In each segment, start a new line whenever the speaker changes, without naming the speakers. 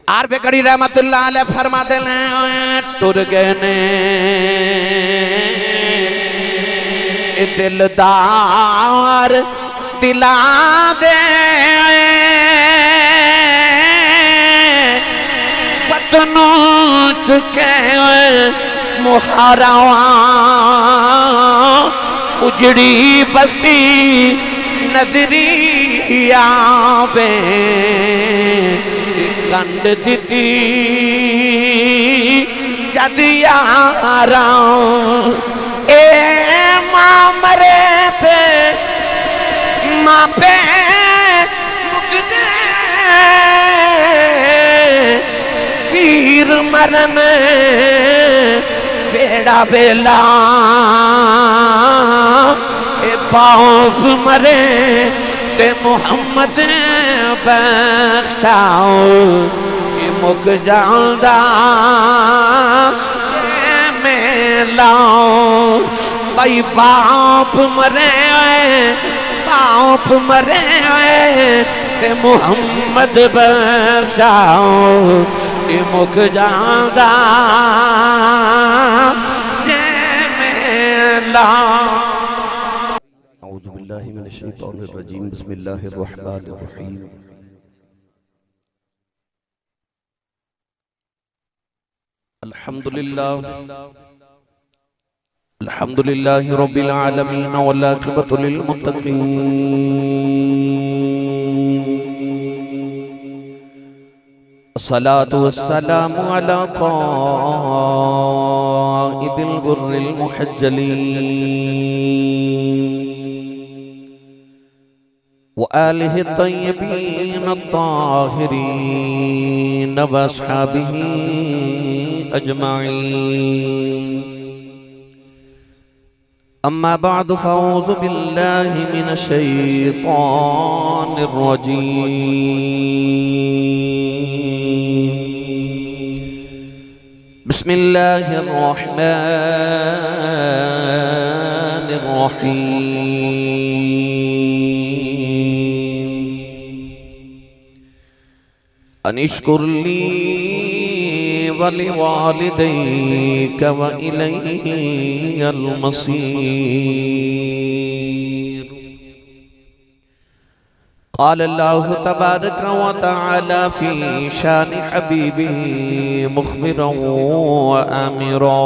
عارف کڑی رحمت اللہ علیہ فرماتے ہیں ٹر گئے نے دلدار دلا دے پتنوں چکے محاراں اجڑی بستی نظری آوے کنڈ دیتی جد یاراں اے ماں مرے تھے ماں پہ مکدے پیر مرن بیڑا بیلا اے باپ مرے تے محمد بخشاؤ یہ مک جاندہ میں لاؤں بھائی باپ مرے تے محمد بخشاؤ یہ مک جاندہ میں لاؤں.
اعوذ باللہ من الشیطان الرجیم بسم اللہ الرحمن الرحیم الحمدللہ رب العالمین والعاقبۃ للمتقین الصلاة والسلام علی قائد الغر المحجلین وآلہ الطیبین الطاہرین واصحابہ اجمعین اما بعد فاعوذ باللہ من الشیطان الرجیم بسم اللہ الرحمن الرحیم ان اشکر لی ولوالدیک وإلی المصیر قال اللہ تبارک وتعالی فی شان حبیبہ مخبرا وآمرا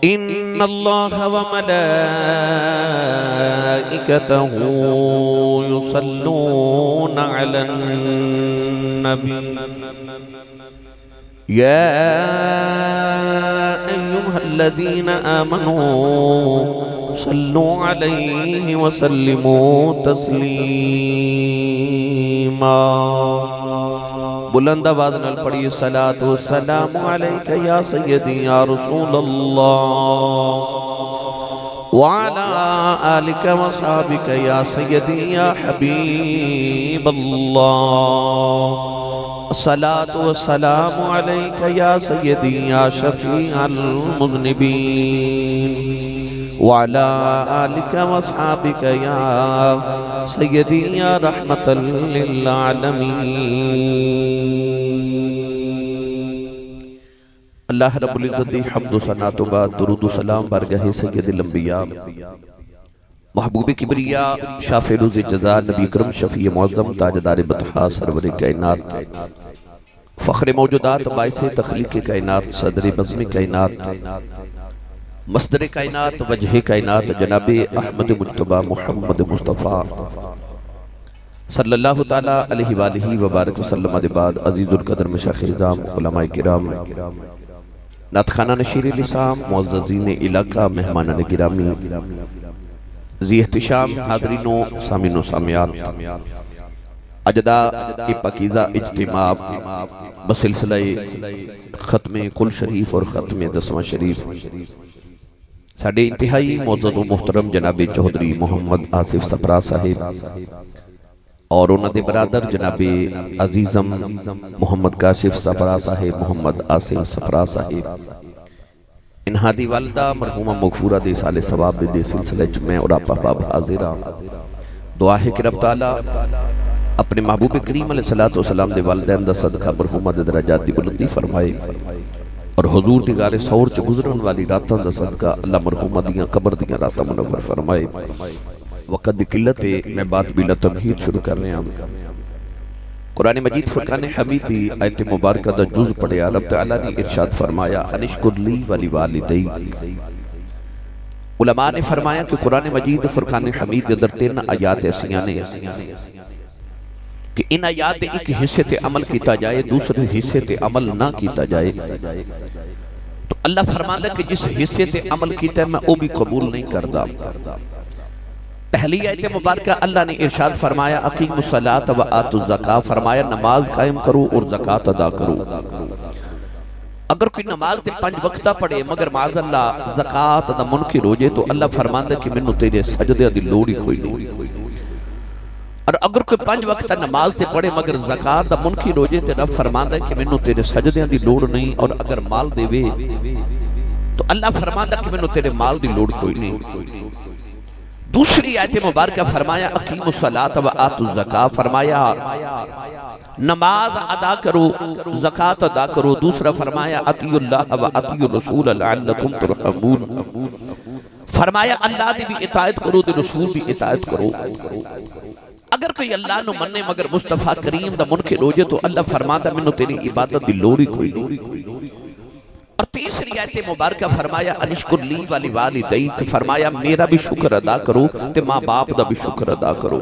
ان اللہ وملائکتہ یصلون علی النبی یا ایہا الذین آمنوا صلوا علیہ وسلموا تسلیما. بلند آواز نال پڑھیے صلاۃ والسلام علیک یا سیدی یا رسول اللہ وعلا آلک وصحابک یا سیدی یا حبیب اللہ. الصلاۃ والسلام علیک یا سیدی یا شفیع المذنبین وعلا آلک وصحابک یا سیدی یا رحمت للعالمین. اللہ رب العزت حمد و ثنا تو بعد درود و سلام بارگاہ سید الانبیاء محبوب کبریا شافع روز جزا نبی کرم شفیع معظم تاجدار بطحا سرور کائنات فخر موجودات باعث تخلیق کائنات صدر بزم کائنات مصدر کائنات وجہ کائنات جناب احمد مجتبی محمد مصطفیٰ صلی اللہ تعالیٰ علیہ وآلہ وبارک وسلم بعد عزیز القدر مشایخ اعظام علماء کرام نعت خانہ نشیر لسام معززین علاقہ مہمانان گرامی ذی احتشام حاضرین و سامعین و سامعات اجدہ پاکیزہ اجتماع بسلسلہ ختم کل شریف اور ختم دسواں شریف ساڑھے انتہائی معزز و محترم جناب چودھری محمد آصف صفرا صاحب اور انہوں نے برادر جناب عزیزم محمد کاشف صفرا صاحب محمد آصف صفرا صاحب انہا دی والدہ مرحومہ مغفورہ دے سال ثواب دے سلسلہ میں اور آپ احباب حاضرہ دعا ہے کہ رب تعالیٰ اپنے محبوب کریم علیہ السلام دے والدین دا صدقہ مرحومہ دے درجات دی بلندی فرمائے اور حضور دی غار سور چ گزرن والی راتاں دا صدقہ اللہ مرحومہ دیاں قبر دیاں راتاں منور فرمائے۔ وقت دی قلت ہے، میں بات بلا تمہید شروع کر رہے ہیں۔ قرآن مجید فرقان حمید دی آیت مبارکہ دا جز پڑھیا، رب تعالیٰ نے ارشاد فرمایا انشکر لی ولی والدیک۔ علماء نے فرمایا کہ قرآن مجید فرقان حمید اندر 3 آیات ایسیاں نے کہ ان آیات ایک حصے تے عمل کیتا جائے، دوسرے حصے تے عمل نہ کیتا جائے۔ تو اللہ فرماتا کہ جس حصے تے عمل کیتا ہے میں وہ بھی قبول نہیں کردا۔ پہلی آیت مبارکہ اللہ نے ارشاد فرمایا اقیموا الصلاۃ وآتوا الزکاۃ، فرمایا نماز قائم کرو اور زکوٰۃ ادا کرو۔ اگر کوئی نماز تے 5 وقتہ پڑھے مگر معاذ اللہ زکوٰۃ دا منکر ہو جائے تو اللہ فرماندا کہ مینوں تیرے سجدے دی لوڑ ہی کوئی نہیں۔ اور اگر کوئی 5 وقتہ نماز تے پڑھے مگر زکوٰۃ دا منکر ہو جائے تو رب فرماندا کہ مینوں تیرے سجدے دی لوڑ نہیں، اور اگر مال دے وے تو اللہ فرماندا کہ مینوں تیرے مال دی لوڑ کوئی نہیں۔ دوسری آیت مبارکہ فرمایا اقیموا الصلاۃ وآتوا الزکاۃ، فرمایا نماز ادا کرو زکوٰۃ ادا کرو۔ دوسرا فرمایا اطیعوا اللہ واطیعوا الرسول لعلکم ترحمون، فرمایا اللہ دی بھی اطاعت کرو تے رسول بھی اطاعت کرو۔ اگر کوئی اللہ نو مننے مگر مصطفیٰ کریم دا منکر ہو جائے تو اللہ فرماتا مینوں تیری عبادت دی لوڑ ہی کوئی نہیں۔ اور تیسری آیت مبارکہ فرمایا انشکر لی ولی والدیک، فرمایا میرا بھی شکر ادا کرو تے ماں باپ دا بھی شکر ادا کرو۔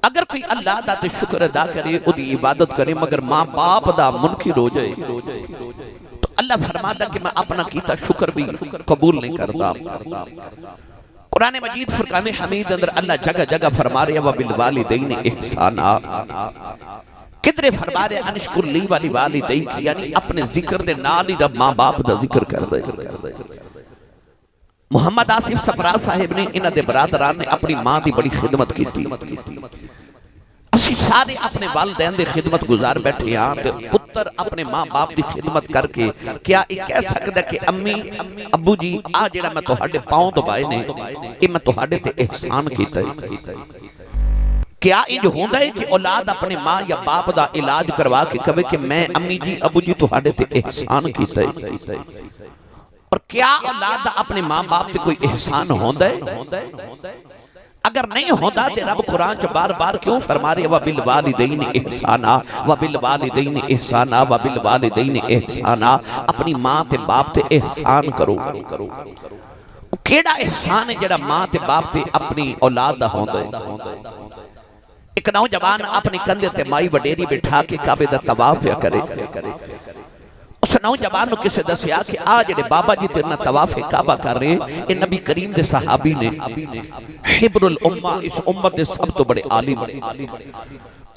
اگر کوئی اللہ دا تے شکر ادا کرے او دی عبادت کرے مگر ماں باپ دا منکر ہو جائے تو اللہ فرماتا کہ میں اپنا کیتا شکر بھی قبول نہیں کرتا۔ قرآن مجید فرقان حمید اندر اللہ جگہ جگہ فرما رہے وبالوالدین احسانا، کدرے فرما رہے انشکر لی ولی والدیک، یعنی اپنے ذکر دے نال ہی رب ماں باپ دا ذکر کر دے۔ محمد آصف سفرا صاحب نے انہاں دے برادران نے اپنی ماں دی بڑی خدمت کی تھی۔ اسی سارے اپنے والدین دے خدمت گزار بیٹھے ہاں تے پتر اپنے ماں باپ دی خدمت کر کے کیا یہ کہہ سکتا کہ امی ابو جی آ جڑا میں تہاڈے پاؤں دبائے نے اے میں تہاڈے تے احسان کیتا ہے؟ کیا انج ہوندا ہے کہ اولاد اپنے ماں یا باپ دا علاج کروا کے کہے کہ میں امی جی ابو جی تہاڈے تے احسان کیتا ہے؟ اور کیا اولاد دا اپنے ماں باپ تے کوئی احسان ہوندا ہے؟ اگر نہیں ہوتا تے رب قرآن چ بار بار کیوں فرما رہے وبالوالدین احسانا وبالوالدین احسانا وبالوالدین احسانا، اپنی ماں تے باپ تے احسان کرو۔ کیڑا احسان ہے جڑا ماں تے باپ تے اپنی اولاد دا ہوندا ہے؟ ایک نوجوان اپنی کندھے تے مائی وڈیری بٹھا کے کعبے دا طواف کرے، اس نوجوان نے کسے دسیا کہ آج جڑے بابا جی تیرنا طواف کعبہ کر رہے ہیں یہ نبی کریم دے صحابی نے، حبر الامہ، اس امت دے سب تو بڑے عالم۔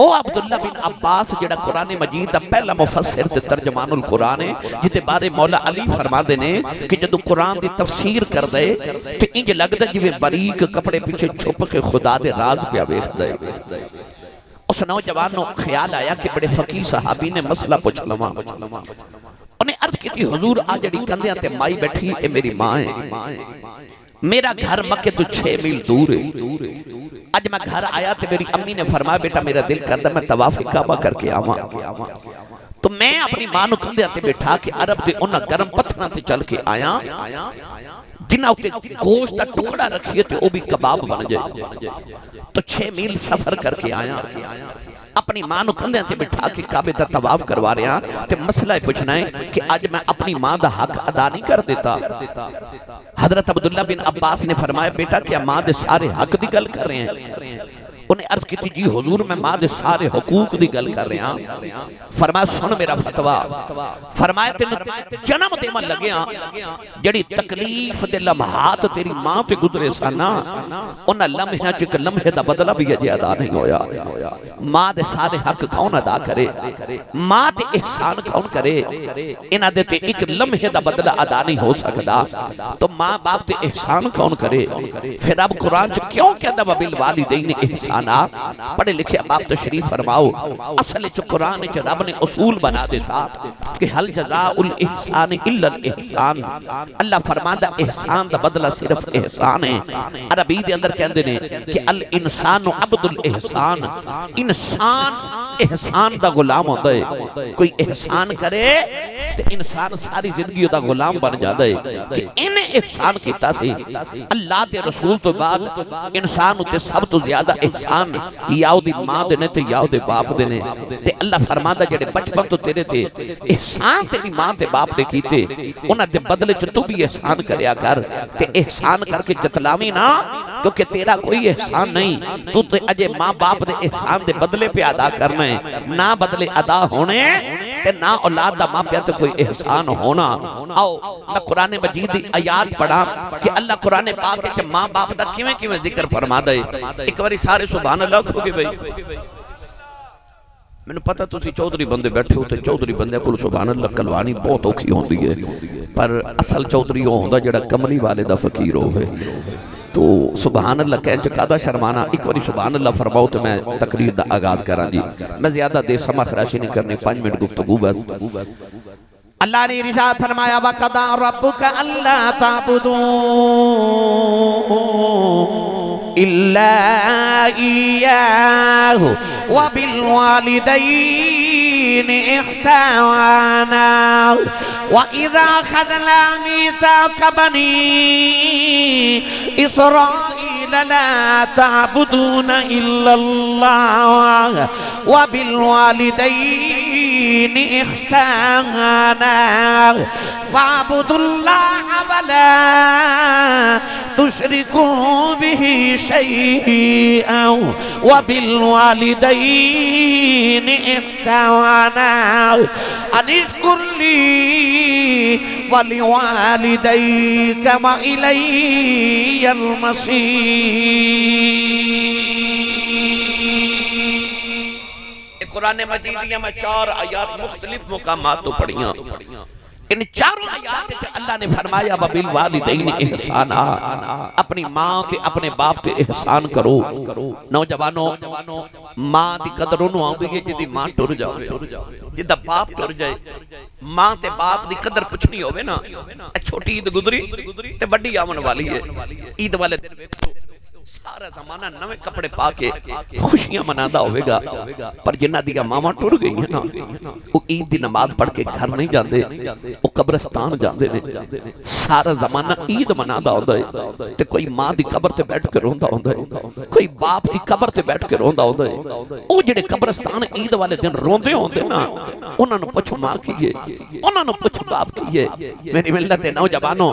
او عبداللہ بن عباس جڑا قرآن مجید دا پہلا مفسر تے ترجمان القرآن ہے، جتے بارے مولا علی فرما دینے کہ جدو قرآن دی تفسیر کر دے تو انج لگ دا جویں باریک کپڑے پیچھے چھپ کے خدا دے راز پہ ویکھ دے۔ اس نوجوان نو خیال آیا کہ بڑے فقیہ صحابی نے مسئلہ پوچھ لواں۔ انہیں عرض کی تھی حضور آج جڑی کندھیاں تے مائی بیٹھی اے میری ماں ہے، میرا گھر مکے تو 6 میل دور ہے۔ آج میں گھر آیا تے میری امی نے فرمایا بیٹا میرا دل کرتا میں طواف کعبہ کر کے آواں، تو میں اپنی ماں نو کندھیاں تے بٹھا کے عرب دے انہاں گرم پتھراں تے چل کے آیا جنہاں تے گوشت دا ٹکڑا رکھیے تے او بھی کباب بن جائے، تو 6 میل سفر کر کے آیا، اپنی ماں نو کندھیاں تے بٹھا کے کعبے دا طواف کروا رہے ہیں تے مسئلہ پوچھنا ہے کہ آج میں اپنی ماں دا حق ادا نہیں کر دیتا۔ حضرت عبداللہ بن عباس نے فرمایا بیٹا کیا ماں دے سارے حق دی گل کر رہے ہیں؟ انہیں عرض کی تھی جی حضور میں ماں دے سارے حقوق دی گل کر رہے ہیں۔ فرمایا سن میرا فتوہ، فرمایا تین جنم دے من لگے ہیں جڑی تکلیف دے لمحات تیری ماں پہ گزرے سانا انہاں لمحہ چک لمحے دا بدلہ بھی اجے ادا نہیں ہویا۔ ماں دے سارے حق کون ادا کرے؟ ماں تے احسان کون کرے؟ انہاں دے تے ایک لمحے دا بدلہ ادا نہیں ہو سکتا، تو ماں باپ تے احسان کون کرے؟ پھر اب قرآن سے کیوں کہتا وبالوالدین احسان احسانات پڑھے لکھے باپ تشریف فرماؤ اصل چ قرآن چ رب نے اصول بنا دیتا کہ حل جزاء الاحسان الا الاحسان اللہ فرماندا احسان دا بدلہ صرف احسان ہے عربی دے اندر کہندے نے کہ الانسان عبد الاحسان انسان احسان دا غلام ہوندا ہے کوئی احسان کرے تے انسان ساری زندگی دا غلام بن جاندا ہے کہ انہیں احسان کیتا سی اللہ دے رسول تو بعد انسان تے سب تو زیادہ احسان یا دی ماں دے نے تے یا دے باپ دے نے تے اللہ فرماندا جڑے بچپن تو تیرے تے احسان تیری ماں تے باپ نے کیتے انہاں دے بدلے چ تو بھی احسان کریا کر تے احسان کر کے جتلاویں نہ کیونکہ تیرا کوئی احسان نہیں تو تے اجے ماں باپ دے احسان دے بدلے پہ ادا کرنا ہے نہ بدلے ادا ہونے تے نہ اولاد دا ماں پیا تے کوئی احسان ہونا آؤ میں قرآن مجید دی آیات پڑھا کہ اللہ قرآن پاک کے ماں باپ دا کیویں کیویں ذکر فرما دے ایک باری سارے سبحان اللہ کہو گے بھائی میں نے پتا تسی چودھری بندے بیٹھے ہوتے چودھری بندے کل سبحان اللہ کلوانی بہت اوکھی ہوندی ہے پر اصل چودھری ہوندا جڑا کملی والے دا فقیر ہوئے تو سبحان اللہ کہن چکا دا شرمانا ایک باری سبحان اللہ فرماؤ تو میں تقریر دا آغاز کرا جی میں زیادہ دیر سما خراشی نہیں کرنے 5 منٹ گفتگو بس
اللہ نے ارشاد فرمایا وَقَضَىٰ رَبُّكَ أَلَّا تَعْبُدُوا إِلَّا إِيَّاهُ وَبِالْوَالِدَيْنِ إِحْسَانًا وَإِذَا أَخَذْنَا مِيثَاقَ بَنِي إِسْرَائِيلَ لَا تَعْبُدُونَ إِلَّا اللَّهَ وَبِالْوَالِدَيْنِ إِحْسَانًا وَاعْبُدُوا اللَّهَ وَلَا تُشْرِكُوا بِهِ شَيْئًا وَبِالْوَالِدَيْنِ إِحْسَانًا أَنِ اشْكُرْ لِي وَلِوَالِدَيْكَ وَإِلَيَّ الْمَصِيرُ
قرآن مجیدیہ میں 4 آیات مختلف مقامات تو پڑھیاں ان 4 آیات کے اللہ نے فرمایا وَبِالْوَالِدَيْنِ احسانا اپنی ماں تے اپنے باپ تے احسان کرو نوجوانوں ماں دی قدر انہوں آؤں گی جدی ماں ٹر جاؤ جدہ باپ ٹر جائے ماں تے باپ دی قدر پچھنی ہوئے نا چھوٹی عید گزری تے بڑی آمن والی ہے عید والے دن سارا زمانہ نوے کپڑے پا کے خوشیاں منادا ہوئے گا پر جنہ دیا ماما ٹر گئی ہیں نا وہ عید دی نماز پڑھ کے گھر نہیں جاندے وہ قبرستان جاندے نے سارا زمانہ عید منادا ہوتا ہے تے کوئی ماں دی قبر تے بیٹھ کے روندہ ہوتا ہے کوئی باپ دی قبر تے بیٹھ کے روندہ ہوتا ہے وہ جڑے قبرستان عید والے دن روندے ہوندے نا انہاں نو پوچھ ماں کیے انہاں نو پوچھ باپ کیے میری ملت نوجوانوں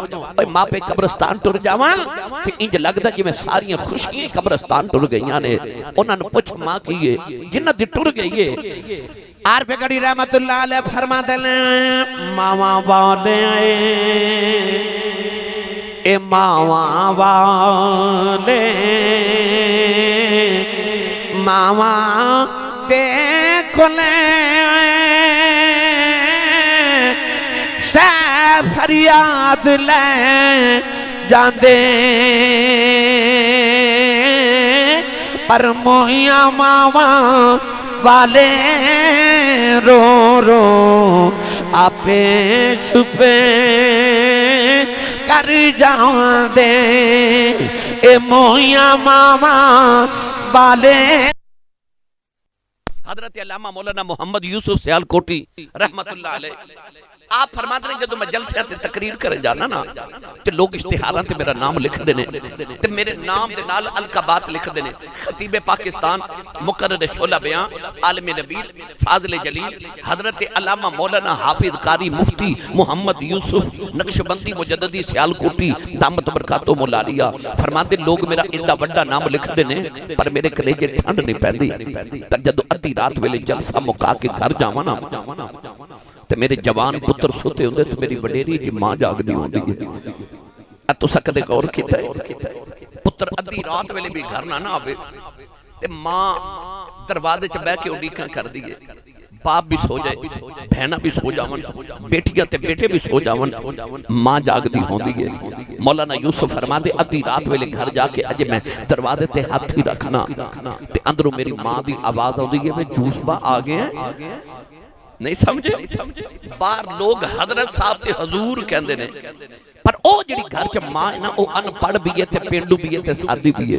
ماں پہ قبرستان ٹر جاوان تے انج لگدا جی میں ساری خوشیاں قبرستان ٹر گئیاں نے انہاں نو پوچھ ماں کیے جنہ دی ٹر گئی ہے
عارف گڑی رحمت اللہ علیہ فرما دلے ماما والے اے ماما والے ماما دیکھ لے سے فریاد لے جاندے پر موہیاں ماما والے رو رو آپے چھپے کر جاؤں دے اے موہیاں ماما والے
حضرت علامہ مولانا محمد یوسف سیالکوٹی رحمت اللہ علیہ آپ فرماتے ہیں جب میں جلسے آتے تقریر کریں جانا نا کہ لوگ اشتہاران تے میرا نام لکھ دینے تے میرے نام دے نال القابات لکھ دینے خطیب پاکستان مقرر شعلہ بیان عالم نبیل فاضل جلیل حضرت علامہ مولانا حافظ قاری مفتی محمد یوسف نقشبندی مجددی سیالکوٹی دامت برکاتو مولاریا فرماتے لوگ میرا اتنا بڑا نام لکھ دینے پر میرے کلیجے ٹھنڈ نہیں پہندی پر جدو ادھی رات ویلے جلسہ مکا کے گھر جاوانا تے میرے جوان پتر سوتے ہوندے تو میری وڈیری جی ماں جاگ دی ہوندی ہے تو سکتے غور کیتا ہے پتر ادھی رات ویلے بھی گھر نہ آوے تے ماں دروازے چ بیٹھ کے اڈیکاں کر دیے باپ بھی سو جائے بہنا بھی سو جاون بیٹیاں تے بیٹے بھی سو جاون ماں جاگ دی ہوندی ہے مولانا یوسف فرما دے ادھی رات ویلے گھر جا کے اجے میں دروازے تے ہاتھ ہی رکھنا تے اندروں میری ماں دی آواز آندی ہے میں جوس با آ گئے ہیں نہیں سمجھے بار لوگ حضرت صاحب تے حضور کہندے نے پر او جڑی گھر چ ماں ہے نا او ان پڑھ بھی ہے تے پینڈو بھی ہے تے سادی بھی ہے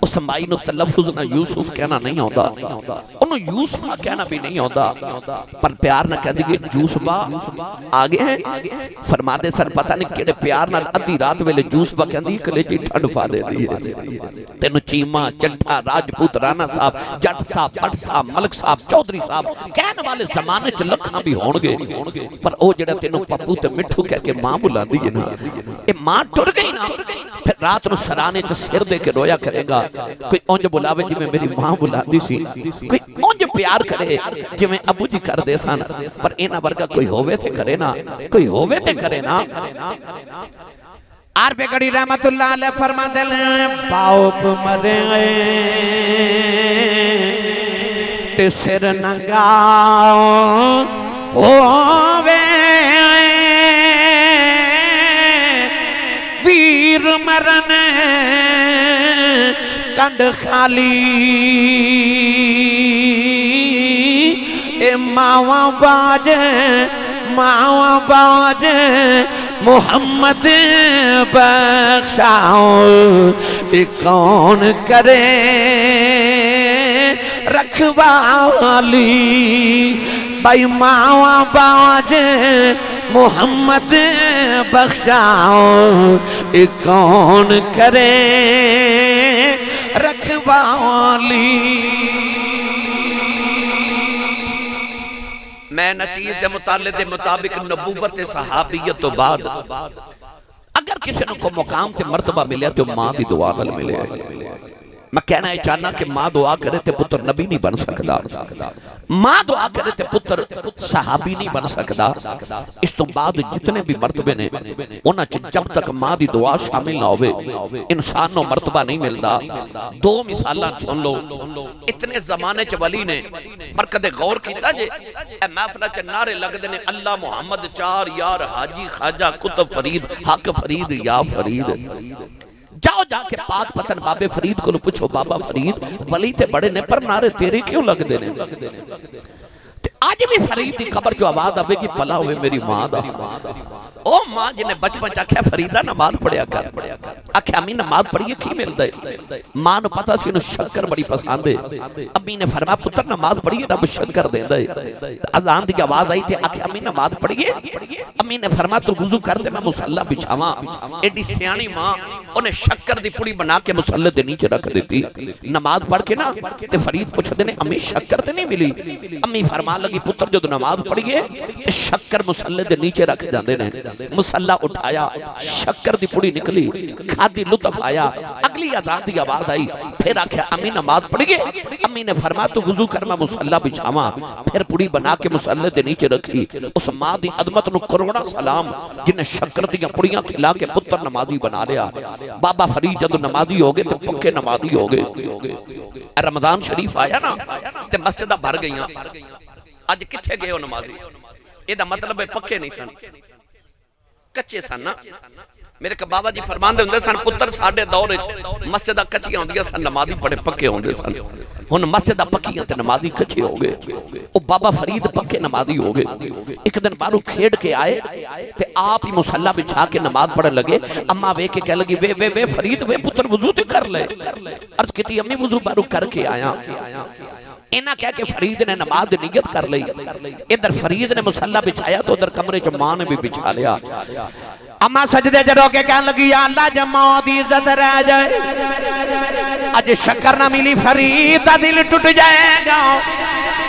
اس مائی نو تلفظ نہ یوسف کہنا نہیں ہوندا انہوں یوسفا کہنا بھی نہیں ہوندا پر پیار نہ کہندی ہے یوسفا آگے ہیں فرما دے سن پتہ نہیں کیڑے پیار نال ادھی رات ویلے یوسفا کہندی کلیجی ٹھنڈ پا دے دی ہے تینو چیما چٹھا راجپوت رانا صاحب جٹ صاحب پٹ صاحب ملک صاحب چودھری صاحب کہنے والے زمانے چ لکھاں بھی ہون گے پر او جڑا تینو پپو تے مٹھو کہہ کے ماں بلاندی ہے اے ماں ٹر گئی نا پھر رات نو سرانے چ سر دے کے رویا کرے گا کوئی اونج بلاوے جی میں میری ماں بلاندی سی کوئی اونج پیار کرے جی میں ابو جی کر دے سن پر اینا ورگا کوئی ہووے تے کرے نا کوئی ہووے تے کرے نا
عارف گڑی رحمت اللہ علیہ فرما دل باپ مرے تے سر ننگاؤ ہووے ویر مرن کنڈ خالی اے ماواں باج محمد بخشاؤ اے کون کرے رکھوالی بھائی ماواں باج محمد بخشاؤ اے کون کرے رکھوالی
میں نچیز دے مطالعے دے مطابق نبوت صحابیت تو بعد اگر کسی نے کو مقام تے مرتبہ ملیا تو ماں دی دعا نال ملے میں کہنا ہے چاہنا کہ ماں دعا کرے تے پتر نبی نہیں بن سکتا ماں دعا کرے تے پتر صحابی نہیں بن سکتا اس تو بعد جتنے بھی مرتبے نے انہاں جب تک ماں دی دعا شامل نہ ہوئے انسان نو مرتبہ نہیں ملتا دو مثالاں سن لو اتنے زمانے چ ولی نے پر کدے غور کیتا جے اے محفل چ نعرے لگدے نے اللہ محمد چار یار حاجی خواجہ کتب فرید حق فرید یا فرید جاؤ جا کے پاک پتن بابے فرید کو پوچھو بابا فرید ولی تے بڑے نے پر نعرے تیرے کیوں لگ دے نے آج بھی فرید دی خبر جو آواز آوے گی پلا ہوئے میری ماں دا او ماں جنہیں بچپن چاکھیا فریدہ نماز پڑھیا کر آکھیا امی نماز پڑھیے کی مل دے ماں نو پتا سی انہوں شکر بڑی پسند ہے امی نے فرمایا پتر نماز پڑھیے رب شکر دے دے اذان دی آواز آئی تھی آکھیا امی نماز پڑھیے امی نے فرمایا تو وضو کر دے میں مصلی بچھاواں ایڈی سیانی ماں انہیں شکر دی پوڑی بنا کے مصلی دے نیچے رکھ دیتی نماز پڑھ کے نا تے فرید پوچھ دے نے امی شکر تے نہیں ملی امی فرما لگی پتر جو نماز پڑھیے شکر مصلی دے نیچے رکھ جاندے نے مصلی اٹھایا شکر دی پوڑی نکلی کھادی لطف آیا اگلی اذان دی آواز آئی پھر آکھیا امی نماز پڑھیے امی نے فرمایا تو وضو کر میں مصلی بچھاواں پھر پوڑی بنا کے مصلی دے نیچے رکھی اس ماں دی عظمت نو کروڑا سلام جن شکر دی پوڑیاں کھلا کے پتر نمازی بنا لیا بابا فرید جدو نمازی ہو گئے تو پکے نمازی ہو گئے رمضان شریف آیا نا تے مسجدہ بھر گئیاں آج کتھے گئے ہو نمازی یہ دا مطلب ہے پکے نہیں سن کچے سن نا میرے کہ بابا جی فرمان دے ہوندے سن پتر ساڑھے دورے مسجدہ کچیاں ہوندیا سن نمازی بڑے پکے ہوندے سن ہن مسجدہ پکیاں تے نمازی کچے ہو گئے او بابا فرید پکے نمازی ہو گئے ایک دن بارو کھیڑ کے آئے تے آپ ہی مصلی بچھا کے نماز پڑھ لگے اما وے کے کہہ لگی وے فرید وے پتر وضو تے کر لے عرض کیتی امی وضو بارو کر کے آیا اینا کہہ کے فرید نے نماز نیت کر لئی ادھر فرید نے مصلی بچھایا تو ادھر کمرے چ ماں نے بھی بچھا لیا اما سجدے جڑو کے کہنے لگی یا اللہ جب ماں دی عزت رہ جائے اج شکر نہ ملی فرید دا دل ٹوٹ جائے گا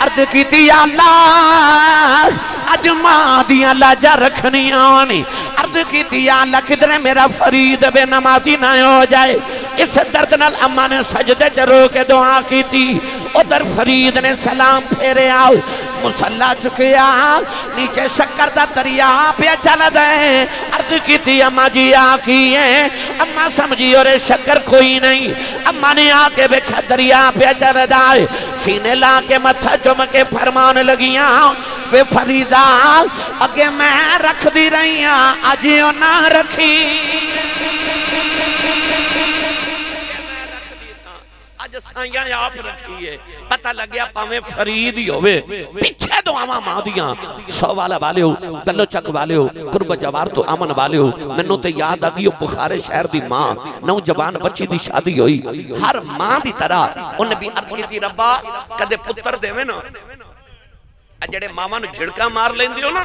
عرض کیتی یا اللہ اج ماں دیاں لاجا رکھنی آنی عرض کیتی یا اللہ کدھر میرا فرید بے نمازی نہ ہو جائے اس درد نال اما نے سجدے چ رو کے دعا کیتی ادھر فرید نے سلام پھیرے آؤ
مسلح چکیا نیچے شکر دا دریا پہ چل دے عرض کی تھی اماں جی آکیے اماں سمجھی اور شکر کوئی نہیں اماں نے آکے بیٹھا دریا پہ چل دائے سینے لا کے متھا چم کے فرمان لگیاں وے فریدہ اگے میں رکھ دی رہی ہاں اجیوں نہ رکھی اج سائیاں آپ رکھیے پتہ لگیا پاویں فرید ہی ہوئے پیچھے دعاواں ماں دیاں سو والا والے ہو دلو چک والے ہو قرب جوار تو آمن والے ہو منو تے یاد آگئی بخار شہر دی ماں نوجوان بچی دی شادی ہوئی ہر ماں دی طرح انہیں بھی عرض کی تھی ربا کدے پتر دے میں نا جڑے ماما نو جھڑکا مار لیندی ہو نا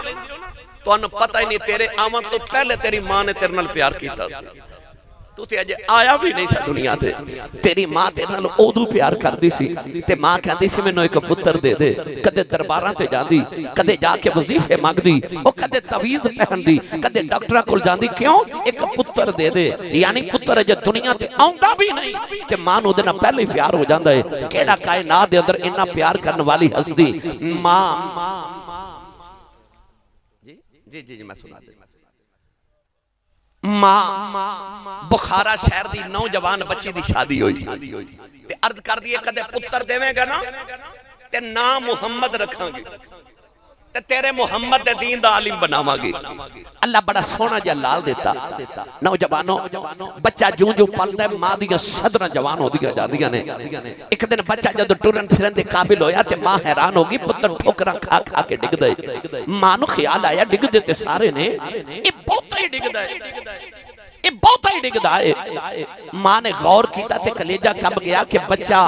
تو انہوں پتہ ہی نہیں تیرے آمن تو پہلے تیری ماں نے تیرے نال پیار کیتا تو تے اجے آیا بھی نہیں سا دنیا تے تیری ماں تے نال اودو پیار کر دی سی تے ماں کہندی سی مینوں ایک پتر دے دے کدے درباراں تے جاندی کدے جا کے وظیفے مانگدی او کدے تعویذ پہندی کدے ڈاکٹراں کول جاندی کیوں ایک پتر دے دے یعنی پتر اجے دنیا تے آوندا بھی نہیں تے ماں نوں دے نال پہلے ہی پیار ہو جاندا ہے کیڑا کائنات دے اندر اتنا پیار کرن والی ہستی ماں جی میں سنا دے ماں بخارا شہر دی نوجوان بچی دی شادی ہوئی تے عرض کر دیئے کدے پتر دے میں گا نا تے نام محمد رکھاں گے تے تیرے محمد دے دین دا عالم بناواں گے اللہ بڑا سونا جا لال دیتا نوجوانوں بچہ جوں جو پلدا ہے ماں دیاں صدراں جوان ہو دیا جا دیا نے ایک دن بچہ جدو ٹرن پھرن دے قابل ہویا تے ماں حیران ہوگی پتر ٹھوکراں کھا کھا کے ڈگ دے ماں نو خیال آیا ڈگ دیتے سارے نے یہ بہت ہی ڈگ دے یہ بہت ہی ڈگ دے ماں نے غور کیتا تے کلیجہ کب گیا کہ بچہ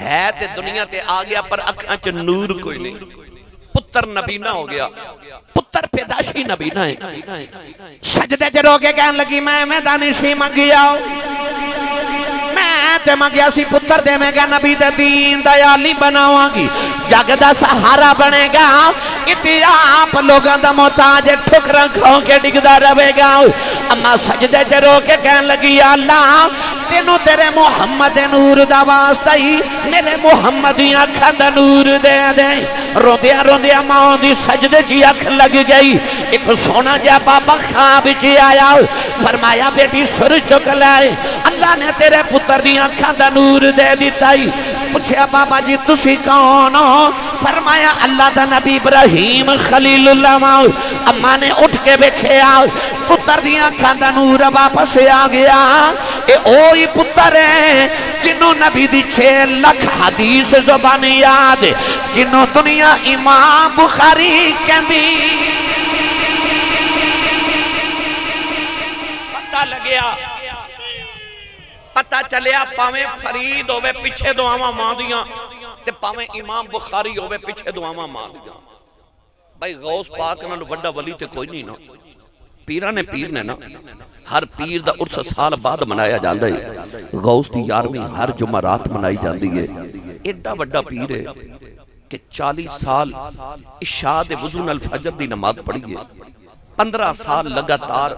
ہے تے دنیا تے آ گیا پر اکھاں چ نور کوئی نہیں پتر نبینہ ہو گیا پتر پیداشی نبینہ ہے سجدے جرو کے کہن لگی میں دانشی منگیا میں تے منگیا سی پتر دے میں گا نبی دے دین دیالی بناواں گی جگ دا سہارا بنے گا اتی آپ لوگاں دا محتاج ٹھکراں کھو کے ڈگدا رہے گا اما سجدے جرو کے کہن لگی یا اللہ تینوں تیرے محمد نور دا واسطہ ہی میرے محمدی اکھاں دا نور دے دے روندیا روندیا ماں دی سجدے چی اکھ لگ گئی ایک سونا جا بابا خواب چی آیا فرمایا بیٹی سر چک لائے اللہ نے تیرے پتر دی اکھاں دا نور دے دیتا ہی پوچھیا بابا جی تسی کون ہو فرمایا اللہ دا نبی ابراہیم خلیل اللہ ماں اماں نے اٹھ کے بیٹھے آؤ پتر دی اکھاں دا نور واپس آ گیا اے اوہی پتر ہے جنہوں نبی دی 6 لکھ حدیث زبان یاد جنہوں دنیا امام بخاری کہندی پتہ لگیا پتہ چلیا پاویں فرید ہوئے پیچھے دعاواں ماں دیاں تے پاویں امام بخاری ہوئے پیچھے دعاواں ماں دیاں بھائی غوث پاک نال بڑا ولی تے کوئی نہیں نا پیرہ نے پیر نے نا ہر پیر دا عرص سال بعد منایا جاندہ ہے غوث دی 11ویں ہر جمعرات منائی جاندی ہے ایڈا بڑا پیر ہے کہ 40 سال عشاء دے وضو نال فجر دی نماز پڑھی ہے 15 سال لگاتار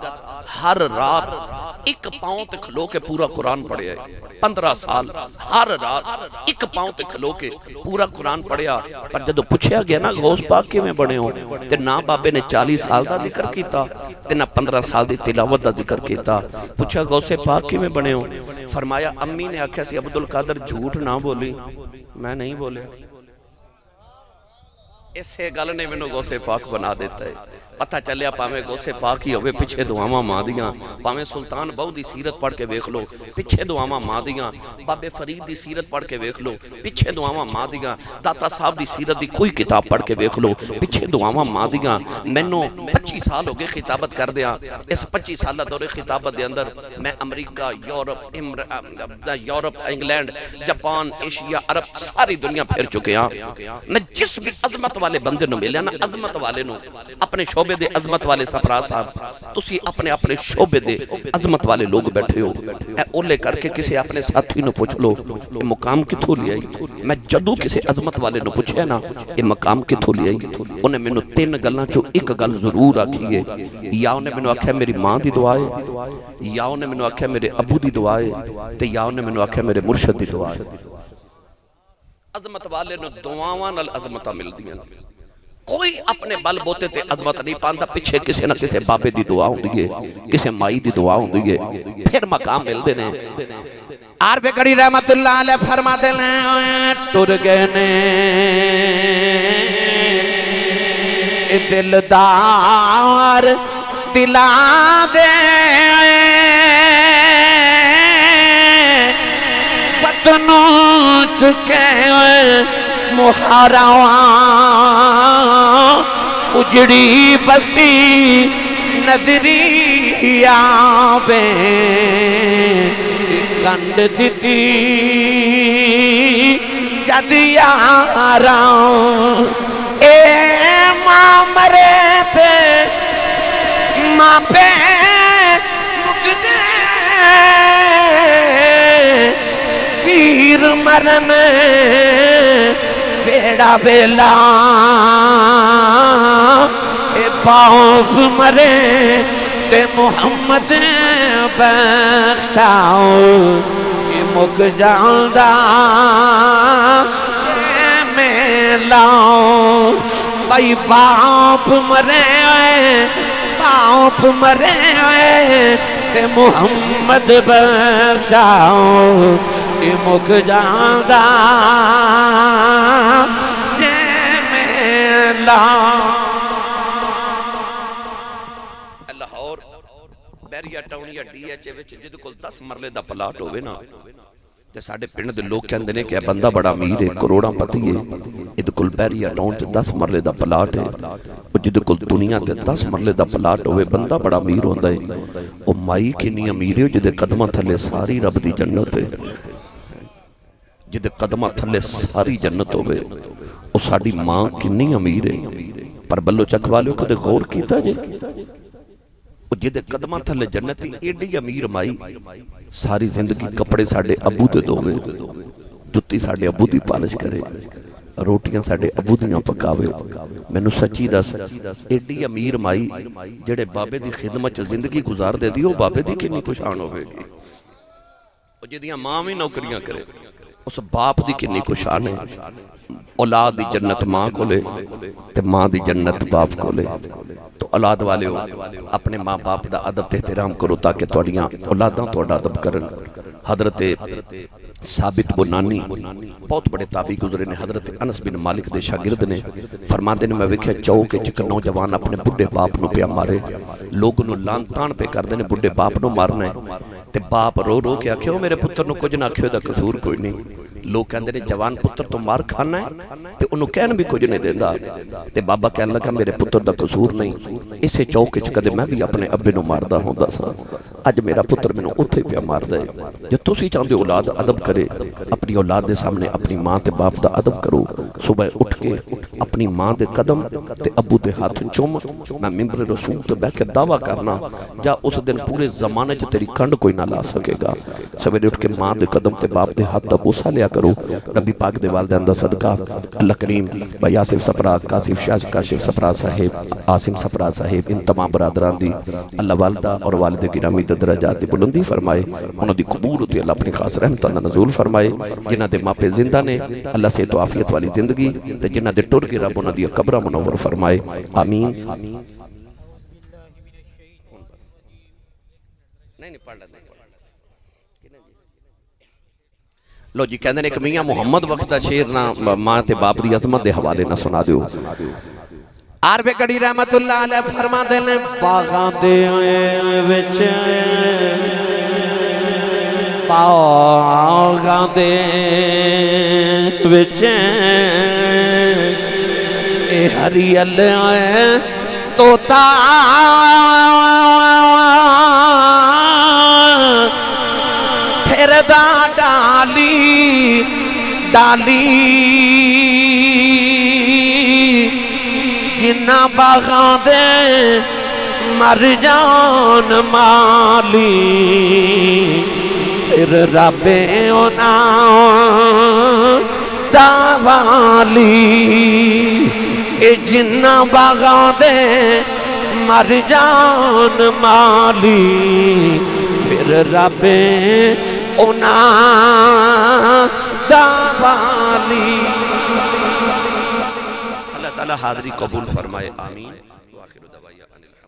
ہر رات ایک پاؤں تے کھلو کے پورا قرآن پڑھے ہے 15 سال ہر رات ایک پاؤں تے کھلو کے پورا قرآن پڑھیا پر جدو پوچھیا گیا نا غوث پاک کے میں بڑھے ہوں تے نہ بابے نے 40 سال دا ذکر کیتا تے نہ 15 سال دی تلاوت دا ذکر کیتا پوچھا غوث پاک کے میں بڑھے ہوں فرمایا امی نے آکھیا سی عبدالقادر جھوٹ نہ بولی میں نہیں بولے اسے گل نے منو غوث پاک بنا دیتا ہے پتہ چلیا پاویں غوث پاک ہی ہوئے پیچھے دعاواں ماں دیاں پاویں سلطان بہو دی سیرت پڑھ کے ویکھ لو پیچھے دعاواں ماں دیاں بابے فرید دی سیرت پڑھ کے ویکھ لو پیچھے دعاواں ماں دیاں داتا صاحب دی سیرت دی کوئی کتاب پڑھ کے ویکھ لو پیچھے دعاواں ماں دیاں مینوں 25 سال ہو گئے خطابت کر دیا اس 25 سالہ دور خطابت دے اندر میں امریکہ یورپ انگلینڈ جاپان ایشیا عرب ساری دنیا پھر چکے ہاں میں جس بھی عظمت والے بندے نو ملیا نا عظمت والے نو اپنے شعبے دے عظمت والے سپرا صاحب تسی اپنے شعبے دے عظمت والے لوگ بیٹھے ہو اے اولے کر کے کسی اپنے ساتھی نو پوچھ لو یہ مقام کتھوں لے آئی میں جدو کسی عظمت والے نو پوچھے نا یہ مقام کتھوں لے آئی انہیں میں نو 3 گلاں چو ایک گل ضرور آکھی ہے یا انہیں میں نو آکھیا میری ماں دی دعا ہے یا انہیں میں نو آکھیا میرے ابو دی دعا ہے تے یا انہیں میں نو آکھیا میرے مرشد دی دعا ہے
عظمت والے نو دعاواں نال عظمتاں ملدیاں نے کوئی اپنے بل بوتے تے عظمت نہیں پاندا پیچھے کسے نہ کسے بابے دی دعا ہوندی ہے کسے مائی دی دعا ہوندی ہے پھر مقام ملدے نے
عارف کڑی رحمت اللہ علیہ فرماتے ہیں ٹر گئے نے دلدار دلا دے پتنوں چکے مہاراواں اجڑی بستی نظری آوے کنڈ دیتی جد یاراں اے ماں مرے تے ماں پہ مکدے پیر مرن بیڑا بیلا اے باپ مرے تے محمد بخشاؤ یہ مک جاندہ میں لاؤں بھائی باپ مرے باپ مرے تے محمد بخشاؤ یہ مک جاندہ میں لاؤں
بیریا ٹاؤنیا ڈی ایچ اے وچ جد کول 10 مرلے دا پلاٹ ہوئے نا تے ساڈے پنڈ دے لوگ کہندے نے کہ بندہ بڑا امیر ہے کروڑاں پتی ہے جد کول بیریا ٹاؤن تے 10 مرلے دا پلاٹ ہے او جد کول دنیا تے 10 مرلے دا پلاٹ ہوئے بندہ بڑا امیر ہوندا ہے او مائی کنی امیر ہے جدے قدماں تھلے ساری رب دی جنت ہے جدے قدماں تھلے ساری جنت ہوئے او ساڈی ماں کنی امیر ہے پر بلو چک والے کدے غور کیتا جے جدے قدمہ تھلے جنتی ایڈی امیر مائی ساری زندگی کپڑے ساڑے ابو دے دوے جتی ساڑے ابو دی پالش کرے روٹیاں ساڑے ابو دیاں پکاوے میں نو سچی دس ایڈی امیر مائی جڑے بابے دی خدمت زندگی گزار دے دیو بابے دی کنی کشان ہوئے گی جدیاں ماں میں نوکریاں کرے اس باپ دی کنی کشان ہے اولاد دی جنت ماں کو لے تے ماں دی جنت باپ کو لے تو اولاد والے ہو اپنے ماں باپ دا ادب تے احترام کرو تاکہ توڑیاں اولاداں توڑا ادب کرن حضرت ثابت بنانی بہت بڑے تابعی گزرے نے حضرت انس بن مالک دے شاگرد نے فرماندے نے میں ویکھیا چوک وچ نوجوان اپنے بڈھے باپ نو پیا مارے لوگ نو لان تان پہ کردے نے بڈھے باپ نو مارنا ہے تے باپ رو رو کے آکھے میرے پتر نو کچھ نہ آکھیو دا قصور کوئی نہیں لوگ کہندے نے جوان پتر تو مار کھانا ہے تے انہوں کہن بھی کچھ نہیں دیندا تے بابا کہنے لگا میرے پتر دا قصور نہیں اسے چوک وچ کدے میں بھی اپنے ابے نو ماردا ہوندا سا اج میرا پتر مینوں اوتھے پیا ماردا ہے جے تسی چاہندے اولاد ادب کرے اپنی اولاد دے سامنے اپنی ماں تے باپ دا ادب کرو صبح اٹھ کے اپنی ماں دے قدم تے ابو دے ہاتھ چوم میں ممبر رسول تے بیٹھ کے دعویٰ کرنا جا اس دن پورے زمانے چ تیری کنڈ کوئی نہ لا سکے گا سویرے اٹھ کے ماں دے قدم تے باپ دے ہاتھ دا بوسہ لیا کرو نبی پاک دے والدین دا صدقہ اللہ کریم بھائی آصف سپرا کاشف شاہ کاشف سپرا صاحب عاصم سپرا صاحب ان تمام برادران دی اللہ والدہ اور والد گرامی دے درجات دی بلندی فرمائے انہوں دی قبول ہوتی اللہ اپنی خاص رحمتہ دا نزول فرمائے جنہ دے ماں پہ زندہ نے اللہ سے تو عافیت والی زندگی تے جنہ دے ٹر کے رب انہوں دی قبرہ منور فرمائے آمین لو جی کہندے نے کہ میاں محمد وقت دا شعر نہ ماں تے باپ دی عظمت دے حوالے نہ سنا دیو
عارف کڑی رحمت اللہ علیہ فرما دے نے باغاں دے وچ باغاں دے وچ اے ہریل توتا پھردا ڈالی ڈالی جنہ باغاں دے مر جان مالی پھر رب انہاں دا والی اے جنہ باغاں دے مر جان مالی پھر رب انہاں دا والی
تعالی حاضری قبول فرمائے، آمین۔ وآخر دعوانا